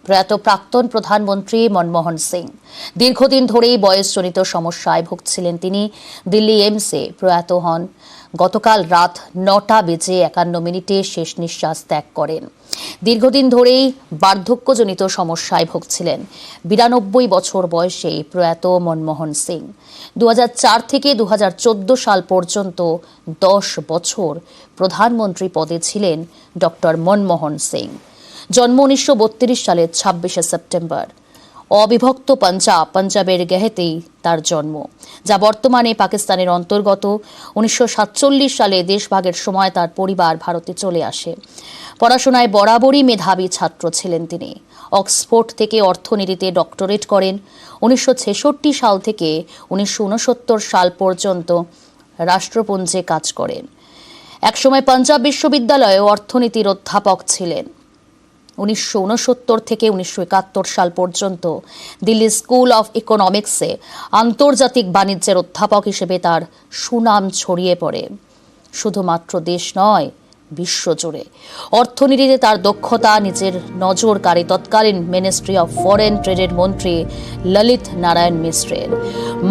প্রয়াত প্রাক্তন প্রধানমন্ত্রী মনমোহন সিং দীর্ঘদিন ধরেই বয়সজনিত সমস্যায় ভুগছিলেন। তিনি দিল্লি এইমসে প্রয়াত হন। গতকাল রাত 9:51 শেষ নিঃশ্বাস ত্যাগ করেন। দীর্ঘদিন ধরেই বার্ধক্যজনিত সমস্যায় ভুগছিলেন। 92 বছর বয়সে প্রয়াত মনমোহন সিং 2004 থেকে 2014 সাল পর্যন্ত 10 বছর প্রধানমন্ত্রী পদে ছিলেন ডক্টর মনমোহন সিং। জন্ম 1932 সালের 26শে সেপ্টেম্বর। অবিভক্ত পাঞ্জাবের গেহেতেই তার জন্ম, যা বর্তমানে পাকিস্তানের অন্তর্গত। 1947 সালে দেশভাগের সময় তার পরিবার ভারতে চলে আসে। পড়াশোনায় বরাবরই মেধাবী ছাত্র ছিলেন তিনি। অক্সফোর্ড থেকে অর্থনীতিতে ডক্টরেট করেন। 1966 সাল থেকে 1969 সাল পর্যন্ত রাষ্ট্রপুঞ্জে কাজ করেন। একসময় পাঞ্জাব বিশ্ববিদ্যালয়ে অর্থনীতির অধ্যাপক ছিলেন। 1969 থেকে 1971 সাল পর্যন্ত দিল্লি স্কুল অফ ইকোনমিক্সে আন্তর্জাতিক বাণিজ্যের অধ্যাপক হিসেবে তার সুনাম ছড়িয়ে পড়ে। শুধুমাত্র দেশ নয়, বিশ্বজুড়ে অর্থনীতিতে তার দক্ষতা নিজের নজর কাড়ে তৎকালীন মিনিস্ট্রি অফ ফরেন ট্রেডের মন্ত্রী ললিত নারায়ণ মিশ্রের।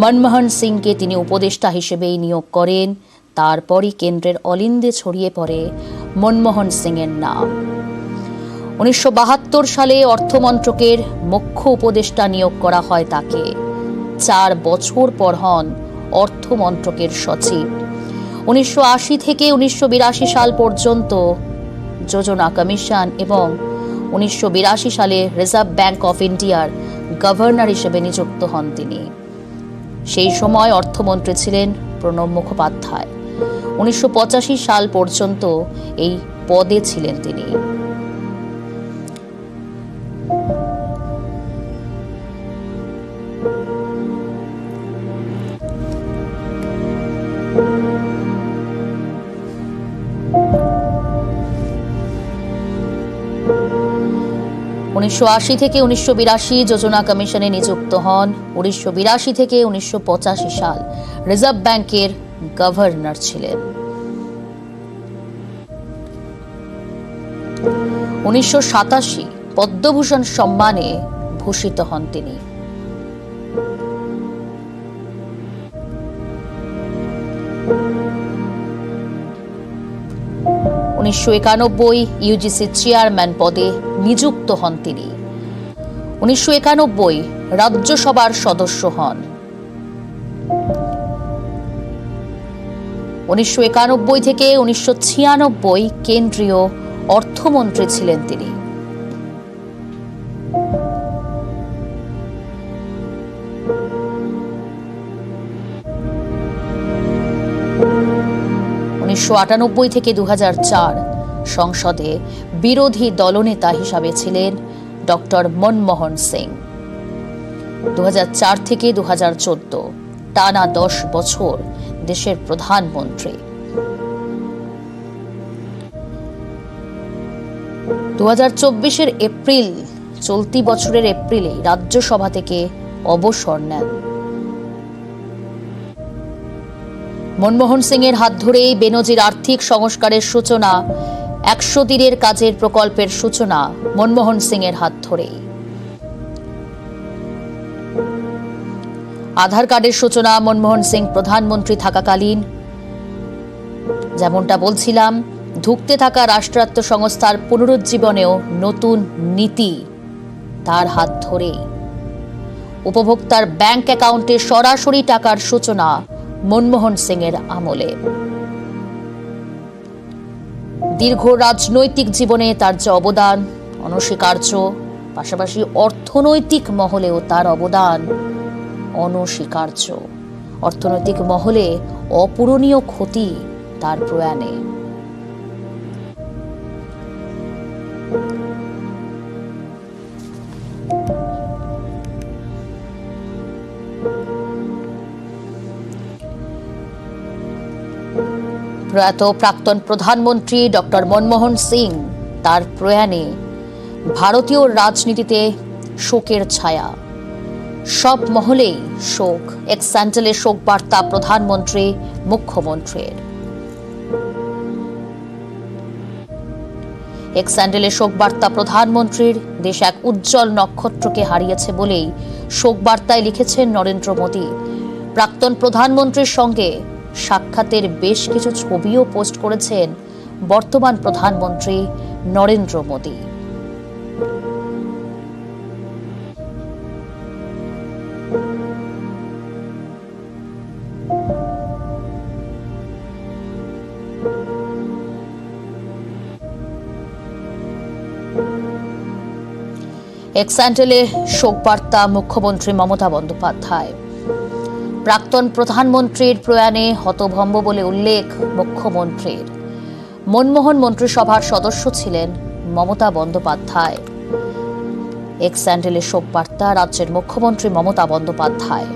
মনমোহন সিংকে তিনি উপদেষ্টা হিসেবেই নিয়োগ করেন। তারপরই কেন্দ্রের অলিন্দে ছড়িয়ে পড়ে মনমোহন সিংয়ের নাম। 1972 সালে অর্থমন্ত্রকের মুখ্য উপদেষ্টা নিয়োগ করা হয় তাকে। 4 বছর পর হন অর্থমন্ত্রকের সচিব। 1980 থেকে 1982 সাল পর্যন্ত যোজনা কমিশন এবং 1982 সালে রিজার্ভ ব্যাংক অফ ইন্ডিয়ার গভর্নর হিসেবে নিযুক্ত হন তিনি। সেই সময় অর্থমন্ত্রী ছিলেন প্রণব মুখোপাধ্যায়। 1985 সাল পর্যন্ত এই পদে ছিলেন তিনি। থেকে 1982 যোজনা কমিশনে নিযুক্ত হন। 1982 থেকে 1985 সাল রিজার্ভ ব্যাংকের গভর্নর ছিলেন। 1987 পদ্মভূষণ সম্মানে ভূষিত হন তিনি। 1991 ইউজিসি চেয়ারম্যান পদে নিযুক্ত হন তিনি। 1991 রাজ্যসভার সদস্য হন। 1991 থেকে 1996 কেন্দ্রীয় অর্থমন্ত্রী ছিলেন তিনি। 1998 থেকে 2004 সংসদে বিরোধী দলনেতা হিসাবে ছিলেন ডক্টর মনমোহন সিং। 2004 থেকে 2014 টানা 10 বছর দেশের প্রধানমন্ত্রী। 2024 এপ্রিল, চলতি বছরের এপ্রিলে রাজ্যসভা থেকে অবসর নেন। মনমোহন সিংয়ের হাত ধরেই বেনজির আর্থিক সংস্কারের সূচনা, 100 দিনের কাজের প্রকল্পের সূচনা মনমোহন সিংয়ের হাত ধরেই। আধার কার্ডের সূচনা মনমোহন সিং প্রধানমন্ত্রী থাকাকালীন। যেমনটা বলছিলাম, ধুঁকতে থাকা রাষ্ট্রায়ত্ত সংস্থার পুনরুজ্জীবনেও নতুন নীতি তার হাত ধরেই। উপভোক্তার ব্যাংক অ্যাকাউন্টে সরাসরি টাকার সূচনা মনমোহন সিংয়ের আমলে। দীর্ঘ রাজনৈতিক জীবনে তার যে অবদান অনস্বীকার্য, পাশাপাশি অর্থনৈতিক মহলেও তার অবদান অনস্বীকার্য। অর্থনৈতিক মহলে অপূরণীয় ক্ষতি তার প্রয়াণে। প্রয়াত প্রাক্তন প্রধানমন্ত্রী ডক্টর মনমোহন সিং তার প্রয়াণে ভারতীয় রাজনীতিতে শোকের ছায়া। সব মহলেই শোক। এক্স হ্যান্ডেলে শোক বার্তা প্রধানমন্ত্রী, মুখ্যমন্ত্রীর। এক স্যান্ডেলে শোক বার্তা প্রধানমন্ত্রীর। দেশ এক উজ্জ্বল নক্ষত্রকে হারিয়েছে বলেই শোক বার্তায় লিখেছেন নরেন্দ্র মোদী। প্রাক্তন প্রধানমন্ত্রীর সঙ্গে সাক্ষাতের বেশ কিছু ছবিও পোস্ট করেছেন বর্তমান প্রধানমন্ত্রী নরেন্দ্র মোদী। এক স্যান্ডেলে শোক বার্তা মুখ্যমন্ত্রী মমতা বন্দ্যোপাধ্যায়। প্রাক্তন প্রধানমন্ত্রীর প্রয়াণে হতভম্ব বলে উল্লেখ মুখ্যমন্ত্রীর। মনমোহন মন্ত্রিসভার সদস্য ছিলেন মমতা বন্দ্যোপাধ্যায়। এক স্যান্ডেলে শোক বার্তা রাজ্যের মুখ্যমন্ত্রী মমতা বন্দ্যোপাধ্যায়।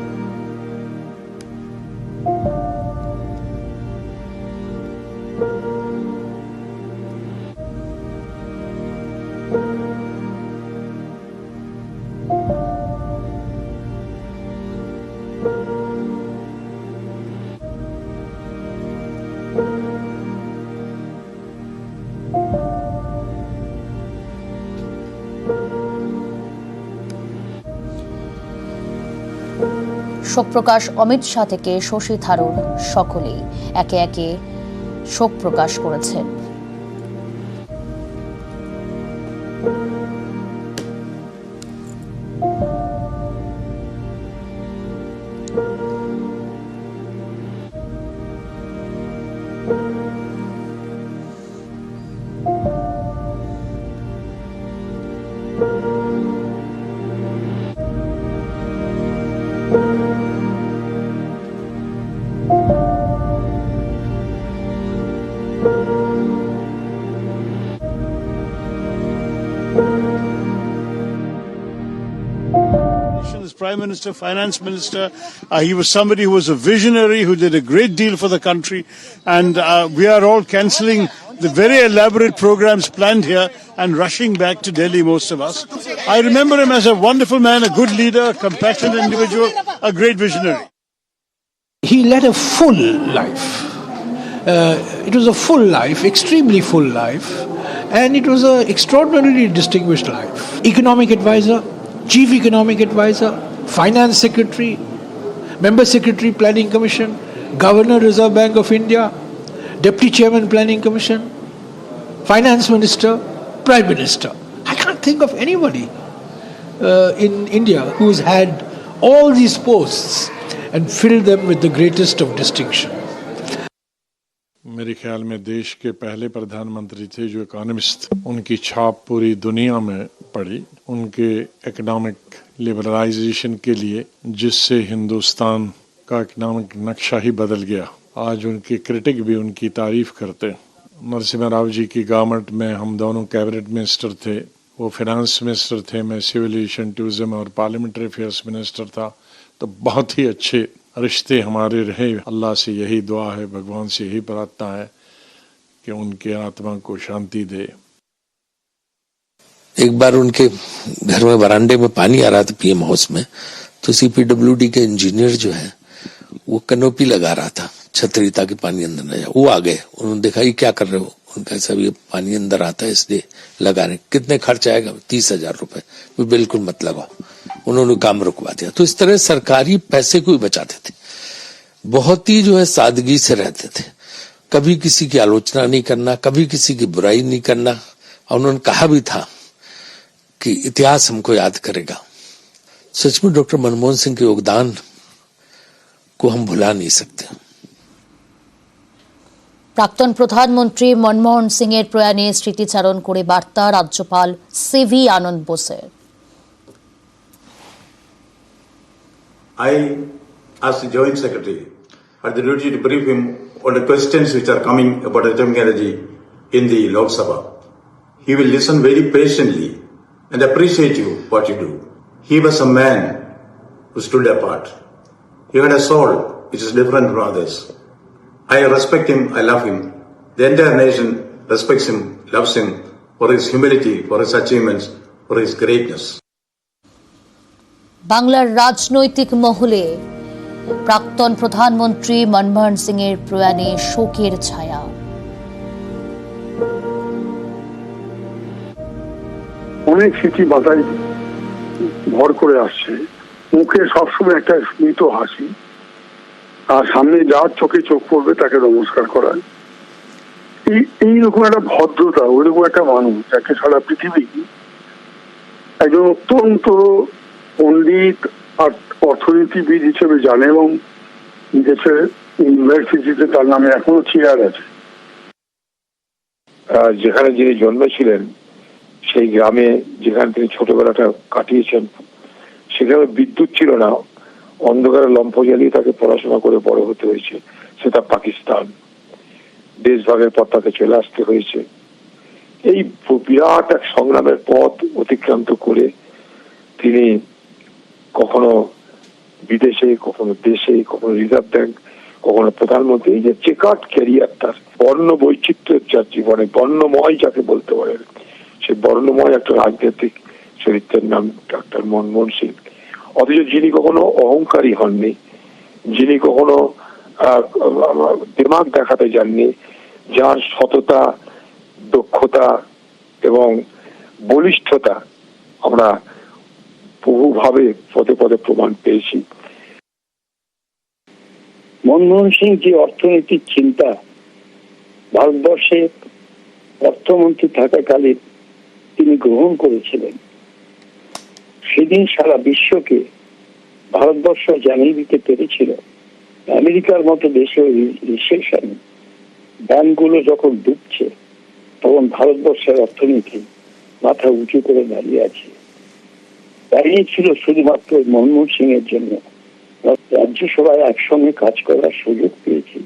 শোক প্রকাশ অমিত শাহ থেকে শশী থারুর সকলেই একে একে শোক প্রকাশ করেছেন। As Prime Minister, Finance Minister, he was somebody who was a visionary, who did a great deal for the country, and we are all cancelling the very elaborate programs planned here and rushing back to Delhi, most of us. I remember him as a wonderful man, a good leader, a compassionate individual, a great visionary. He led a full life. It was a full life, extremely full life, and it was an extraordinarily distinguished life. Economic advisor, chief economic advisor, finance secretary, member secretary planning commission, governor Reserve Bank of India, deputy chairman planning commission, finance minister, prime minister. I can't think of anybody in India who's had all these posts and filled them with the greatest of distinction. मेरे ख्याल में देश के पहले प्रधानमंत्री थे जो economist, उनकी छाप पूरी दुनिया में पड़ी। उनके इकोनॉमिक लिबरलाइजेशन के लिए जिससे हिंदुस्तान का इकोनॉमिक नक्शा ही बदल गया। आज उनके क्रिटिक भी उनकी तारीफ करते। नरसिम्हा राव जी की गवर्नमेंट में हम दोनों कैबिनेट मिनिस्टर थे। वो फाइनेंस मिनिस्टर थे, मैं सिविल एविएशन, टूरिज्म और पार्लियामेंट्री अफेयर्स मिनिस्टर था। तो बहुत ही अच्छे रिश्ते हमारे रहे। अल्लाह से यही दुआ है, भगवान से यही प्रार्थना है कि उनके आत्मा को शांति दे। एक बार उनके घर में बरामदे में पानी आ रहा था पीएम हाउस में, तो सीपीडब्ल्यूडी के इंजीनियर जो है वो कैनोपी लगा रहा था छतरी ताकि पानी अंदर न जाए। वो आ गए, उन्होंने देखा ये क्या कर रहे हो, उनका सब ये पानी अंदर आता है इसलिए लगा रहे। कितने खर्च आएगा? 30,000 रुपए। बिल्कुल मत लगाओ। उन्होंने काम रुकवा दिया। तो इस तरह सरकारी पैसे को ही बचाते थे। बहुत ही जो है सादगी से रहते थे। कभी किसी की आलोचना नहीं करना, कभी किसी की बुराई नहीं करना। और उन्होंने कहा भी था कि इतिहास हमको याद करेगा। सच में डॉक्टर मनमोहन सिंह के योगदान को हम भुला नहीं सकते। প্রাক্তন প্রধানমন্ত্রী মনমোহন সিং এর প্রয়াণে স্মৃতিচারণ করে বার্তা রাজ্যপাল সিভি আনন্দ বোসের। I, as the Joint Secretary, had the duty to brief him on the questions which are coming about atomic energy in the Lok Sabha. He will listen very patiently and appreciate you what you do. He was a man who stood apart. He had a soul which is different from others. I respect him, I love him. The entire nation respects him, loves him for his humility, for his achievements, for his greatness. বাংলার রাজনৈতিক মহলে প্রাক্তন প্রধানমন্ত্রী মনমোহন সিং এর প্রয়াণে শোকের ছায়া। অনেক স্মৃতি মাথায় ভর করে আসছে, মুখে সবসময় একটা স্মিত হাসি, আর সামনে যার চোখে চোখ পড়বে তাকে নমস্কার করা, এইরকম একটা ভদ্রতা, ওইরকম একটা মানুষ যাকে সারা পৃথিবী একজন অত্যন্ত পণ্ডিত আর অর্থনীতিবিদ হিসেবে জানে, এবং দেশের ইউনিভার্সিটিতে তার নামে এখনো চেয়ার আছে। যেখানে যিনি জন্মেছিলেন সেই গ্রামে, যেখানে তিনি ছোটবেলাটা কাটিয়েছেন, সেখানে বিদ্যুৎ ছিল না, অন্ধকারে লম্ফ জ্বালিয়ে তাকে পড়াশোনা করে বড় হতে হয়েছে। সেটা পাকিস্তান, দেশভাগের পর তাকে চলে আসতে হয়েছে। এই বিরাট এক সংগ্রামের পথ অতিক্রান্ত করে তিনি কখনো বিদেশে, কখনো দেশে, কখনো রিজার্ভ ব্যাংক, কখনো প্রধানমন্ত্রী, এই যে চেকার্ড ক্যারিয়ার, তার বর্ণ বৈচিত্র্য, যার জীবনে বর্ণময় যাকে বলতে পারেন, সেই বর্ণময় একটা রাজনৈতিক চরিত্রের নাম ডক্টর মনমোহন সিং। অথচ যিনি কখনো অহংকারী হননি, যিনি কখনো দিমাগ দেখাতে যাননি, যার সততা, দক্ষতা এবং বলিষ্ঠতা আমরা বহুভাবে পদে পদে প্রমাণ পেয়েছি। মনমোহন সিং যে অর্থনৈতিক চিন্তা ভারতবর্ষে অর্থমন্ত্রী থাকাকালীন তিনি গ্রহণ করেছিলেন, সেদিন সারা বিশ্বকে ভারতবর্ষ জানিয়ে দিতে পেরেছিল আমেরিকার মতো দেশে রিসেশন, ব্যাংকগুলো যখন ডুবছে, তখন ভারতবর্ষের অর্থনীতি মাথা উঁচু করে দাঁড়িয়ে আছে। দাঁড়িয়েছিল শুধুমাত্র মনমোহন সিং এর জন্য। রাজ্যসভায় একসঙ্গে কাজ করার সুযোগ পেয়েছি।